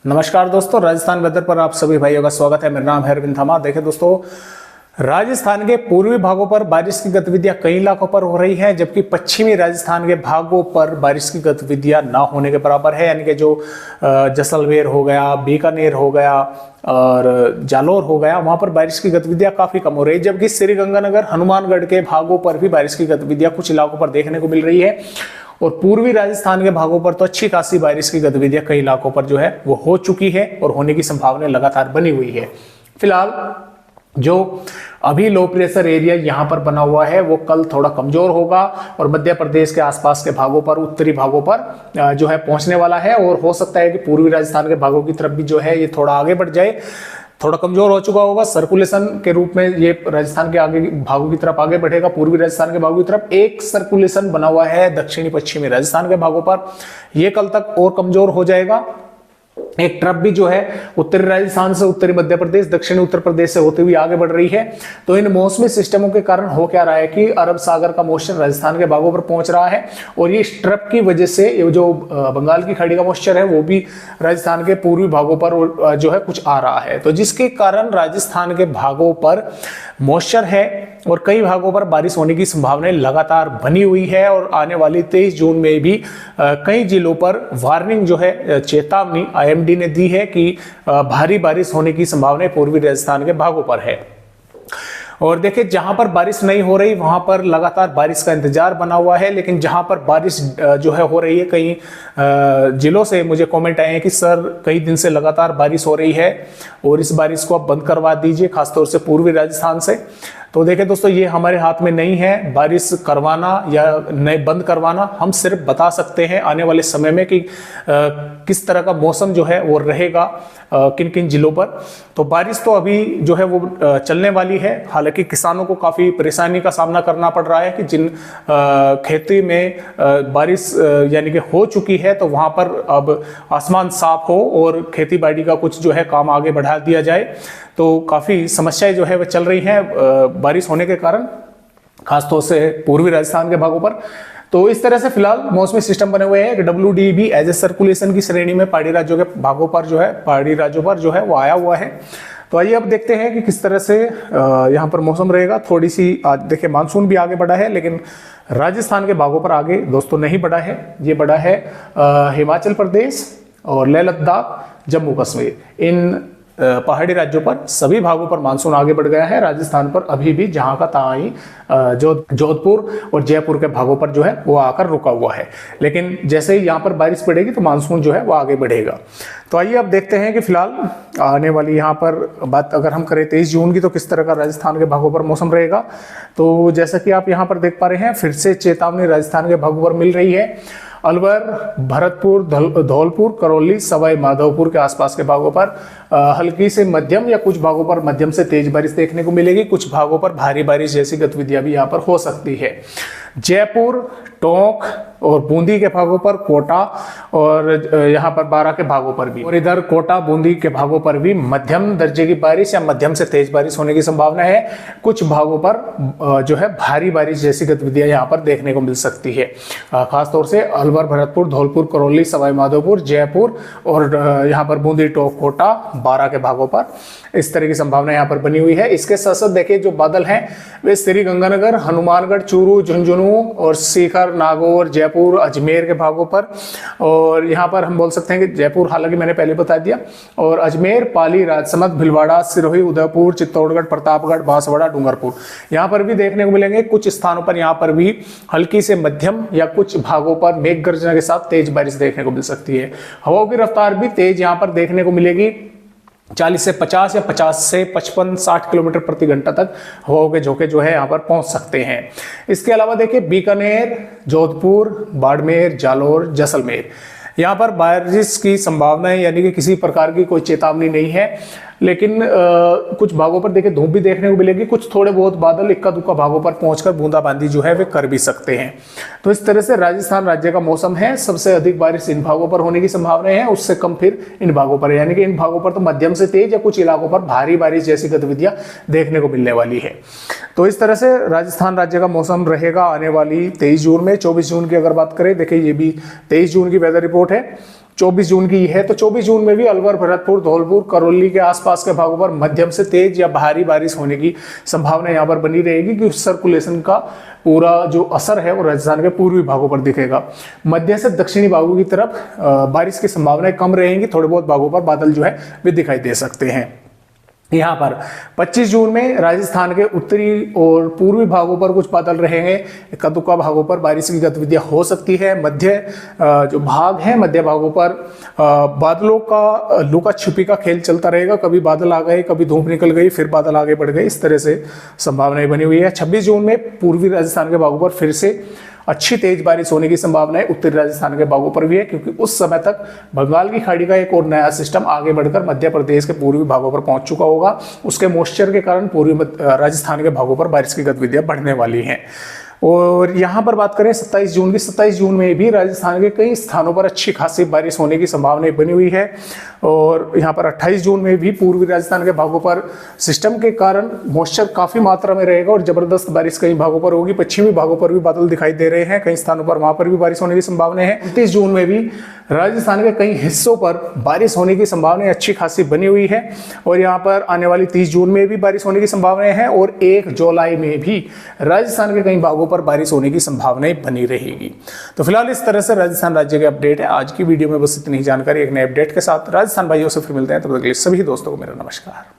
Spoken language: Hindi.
नमस्कार दोस्तों, राजस्थान वेदर पर आप सभी भाइयों का स्वागत है। मेरा नाम है अरविंद थमा। देखिए दोस्तों, राजस्थान के पूर्वी भागों पर बारिश की गतिविधियां कई इलाकों पर हो रही हैं, जबकि पश्चिमी राजस्थान के भागों पर बारिश की गतिविधियां ना होने के बराबर है। यानी कि जो जैसलमेर हो गया, बीकानेर हो गया और जालोर हो गया, वहां पर बारिश की गतिविधियां काफी कम हो रही है। जबकि श्रीगंगानगर, हनुमानगढ़ के भागों पर भी बारिश की गतिविधियां कुछ इलाकों पर देखने को मिल रही है और पूर्वी राजस्थान के भागों पर तो अच्छी खासी बारिश की गतिविधियां कई इलाकों पर जो है वो हो चुकी है और होने की संभावना लगातार बनी हुई है। फिलहाल जो अभी लो प्रेशर एरिया यहां पर बना हुआ है वो कल थोड़ा कमजोर होगा और मध्य प्रदेश के आसपास के भागों पर, उत्तरी भागों पर जो है पहुंचने वाला है और हो सकता है कि पूर्वी राजस्थान के भागों की तरफ भी जो है ये थोड़ा आगे बढ़ जाए। थोड़ा कमजोर हो चुका होगा, सर्कुलेशन के रूप में ये राजस्थान के आगे भागों की तरफ आगे बढ़ेगा। पूर्वी राजस्थान के भागों की तरफ एक सर्कुलेशन बना हुआ है दक्षिणी पश्चिमी राजस्थान के भागों पर, ये कल तक और कमजोर हो जाएगा। एक ट्रफ भी जो है उत्तरी राजस्थान से उत्तरी मध्य प्रदेश, दक्षिणी उत्तर प्रदेश से होते हुए आगे बढ़ रही है। तो इन मौसमी सिस्टमों के कारण हो क्या रहा है कि अरब सागर का मॉइस्चर राजस्थान के भागों पर पहुंच रहा है और ये इस ट्रफ की वजह से जो बंगाल की खाड़ी का मॉइस्चर है वो भी राजस्थान के पूर्वी भागों पर जो है कुछ आ रहा है, तो जिसके कारण राजस्थान के भागों पर मॉइस्चर है और कई भागों पर बारिश होने की संभावनाएं लगातार बनी हुई है। और आने वाली 23 जून में भी कई जिलों पर वार्निंग जो है, चेतावनी आईएमडी ने दी है कि भारी बारिश होने की संभावना पूर्वी राजस्थान के भागों पर है। और देखिए, जहां पर बारिश नहीं हो रही वहां पर लगातार बारिश का इंतजार बना हुआ है, लेकिन जहां पर बारिश जो है हो रही है, कई जिलों से मुझे कमेंट आए हैं कि सर कई दिन से लगातार बारिश हो रही है और इस बारिश को आप बंद करवा दीजिए, खासतौर से पूर्वी राजस्थान से। तो देखिए दोस्तों, ये हमारे हाथ में नहीं है बारिश करवाना या नहीं बंद करवाना। हम सिर्फ बता सकते हैं आने वाले समय में कि किस तरह का मौसम जो है वो रहेगा किन किन जिलों पर। तो बारिश तो अभी जो है वो चलने वाली है। हालांकि किसानों को काफी परेशानी का सामना करना पड़ रहा है कि जिन खेती में बारिश यानी कि हो चुकी है, तो वहां पर अब आसमान साफ हो और खेती बाड़ी का कुछ जो है काम आगे बढ़ा दिया जाए। तो काफी समस्याएं जो है वो चल रही हैं बारिश होने के कारण, खासतौर से पूर्वी राजस्थान के भागों पर। तो इस तरह से फिलहाल मौसमी सिस्टम बने हुए हैं। WD भी एज ए सर्कुलेशन की श्रेणी में पहाड़ी राज्यों के भागों पर जो है, पहाड़ी राज्यों पर जो है वो आया हुआ है। तो आइए अब देखते हैं कि किस तरह से यहाँ पर मौसम रहेगा। थोड़ी सी आज देखिए मानसून भी आगे बढ़ा है, लेकिन राजस्थान के भागों पर आगे दोस्तों नहीं बढ़ा है। ये बढ़ा है हिमाचल प्रदेश और लेह लद्दाख, जम्मू कश्मीर, इन पहाड़ी राज्यों पर सभी भागों पर मानसून आगे बढ़ गया है। राजस्थान पर अभी भी जहां का तहां ही जोधपुर और जयपुर के भागों पर जो है वो आकर रुका हुआ है, लेकिन जैसे ही यहाँ पर बारिश पड़ेगी तो मानसून जो है वो आगे बढ़ेगा। तो आइए अब देखते हैं कि फिलहाल आने वाली यहाँ पर बात अगर हम करें 23 जून की, तो किस तरह का राजस्थान के भागों पर मौसम रहेगा। तो जैसा कि आप यहाँ पर देख पा रहे हैं, फिर से चेतावनी राजस्थान के भागों पर मिल रही है। अलवर, भरतपुर, धौलपुर, करौली, सवाई माधोपुर के आसपास के भागों पर हल्की से मध्यम या कुछ भागों पर मध्यम से तेज बारिश देखने को मिलेगी। कुछ भागों पर भारी बारिश जैसी गतिविधियां भी यहाँ पर हो सकती है। जयपुर, टोंक और बूंदी के भागों पर, कोटा और यहाँ पर बारां के भागों पर भी, और इधर कोटा बूंदी के भागों पर भी मध्यम दर्जे की बारिश या मध्यम से तेज बारिश होने की संभावना है। कुछ भागों पर जो है भारी बारिश जैसी गतिविधियां यहाँ पर देखने को मिल सकती है। खासतौर से अलवर, भरतपुर, धौलपुर, करौली, सवाई माधोपुर, जयपुर और यहाँ पर बूंदी, टोंक, कोटा, बारां के भागों पर इस तरह की संभावना यहाँ पर बनी हुई है। इसके साथ साथ देखिए, जो बादल हैं वे श्रीगंगानगर, हनुमानगढ़, चूरू, झुंझुनू और सीकर, नागौर, जयपुर, अजमेर के भागों पर, और यहाँ पर हम बोल सकते हैं कि जयपुर हालांकि मैंने पहले बता दिया, और अजमेर, पाली, राजसमंद, भीलवाड़ा, सिरोही, उदयपुर, चित्तौड़गढ़, प्रतापगढ़, बांसवाड़ा, डूंगरपुर, यहाँ पर भी देखने को मिलेंगे। कुछ स्थानों पर यहाँ पर भी हल्की से मध्यम या कुछ भागों पर मेघ गर्जना के साथ तेज बारिश देखने को मिल सकती है। हवाओं की रफ्तार भी तेज यहाँ पर देखने को मिलेगी। 40 से 50 या 50 से 55-60 किलोमीटर प्रति घंटा तक हवाओं के झोंके जो है यहाँ पर पहुंच सकते हैं। इसके अलावा देखिए, बीकानेर, जोधपुर, बाड़मेर, जालोर, जैसलमेर, यहाँ पर बारिश की संभावना है, यानी कि किसी प्रकार की कोई चेतावनी नहीं है। लेकिन कुछ भागों पर देखिए धूप भी देखने को मिलेगी। कुछ थोड़े बहुत बादल इक्का दुक्का भागों पर पहुंचकर बूंदाबांदी जो है वे कर भी सकते हैं। तो इस तरह से राजस्थान राज्य का मौसम है। सबसे अधिक बारिश इन भागों पर होने की संभावना है, उससे कम फिर इन भागों पर, यानी कि इन भागों पर तो मध्यम से तेज या कुछ इलाकों पर भारी बारिश जैसी गतिविधियां देखने को मिलने वाली है। तो इस तरह से राजस्थान राज्य का मौसम रहेगा आने वाली 23 जून में। 24 जून की अगर बात करें, देखिए ये भी 23 जून की वेदर रिपोर्ट है। 24 जून की है। तो 24 जून में भी अलवर, भरतपुर, धौलपुर, करौली के आसपास के भागों पर मध्यम से तेज या भारी बारिश होने की संभावना यहाँ पर बनी रहेगी, कि सर्कुलेशन का पूरा जो असर है वो राजस्थान के पूर्वी भागों पर दिखेगा। मध्य से दक्षिणी भागों की तरफ बारिश की संभावनाएं कम रहेंगी, थोड़े बहुत भागों पर बादल जो है वे दिखाई दे सकते हैं। यहाँ पर 25 जून में राजस्थान के उत्तरी और पूर्वी भागों पर कुछ बादल रहेंगे, इक्का दुक्का भागों पर बारिश की गतिविधियां हो सकती है। मध्य जो भाग है, मध्य भागों पर बादलों का लुका छिपी का खेल चलता रहेगा, कभी बादल आ गए, कभी धूप निकल गई, फिर बादल आगे बढ़ गए, इस तरह से संभावनाएं बनी हुई है। 26 जून में पूर्वी राजस्थान के भागों पर फिर से अच्छी तेज बारिश होने की संभावना है, उत्तरी राजस्थान के भागों पर भी है, क्योंकि उस समय तक बंगाल की खाड़ी का एक और नया सिस्टम आगे बढ़कर मध्य प्रदेश के पूर्वी भागों पर पहुंच चुका होगा। उसके मॉइस्चर के कारण पूर्वी राजस्थान के भागों पर बारिश की गतिविधियां बढ़ने वाली हैं। और यहाँ पर बात करें 27 जून की, 27 जून में भी राजस्थान के कई स्थानों पर अच्छी खासी बारिश होने की संभावना बनी हुई है। और यहाँ पर 28 जून में भी पूर्वी राजस्थान के भागों पर सिस्टम के कारण मॉइस्चर काफी मात्रा में रहेगा और जबरदस्त बारिश कई भागों पर होगी। पश्चिमी भागों पर भी बादल दिखाई दे रहे हैं, कई स्थानों पर वहां पर भी बारिश होने की संभावना है। 29 जून में भी राजस्थान के कई हिस्सों पर बारिश होने की संभावना अच्छी खासी बनी हुई है। और यहाँ पर आने वाली 30 जून में भी बारिश होने की संभावनाएं हैं और 1 जुलाई में भी राजस्थान के कई भागों पर बारिश होने की संभावनाएं बनी रहेगी। तो फिलहाल इस तरह से राजस्थान राज्य के अपडेट है। आज की वीडियो में बस इतनी ही जानकारी। एक नए अपडेट के साथ राजस्थान भाइयों से फिर मिलते हैं, तब तक के लिए सभी दोस्तों को मेरा नमस्कार।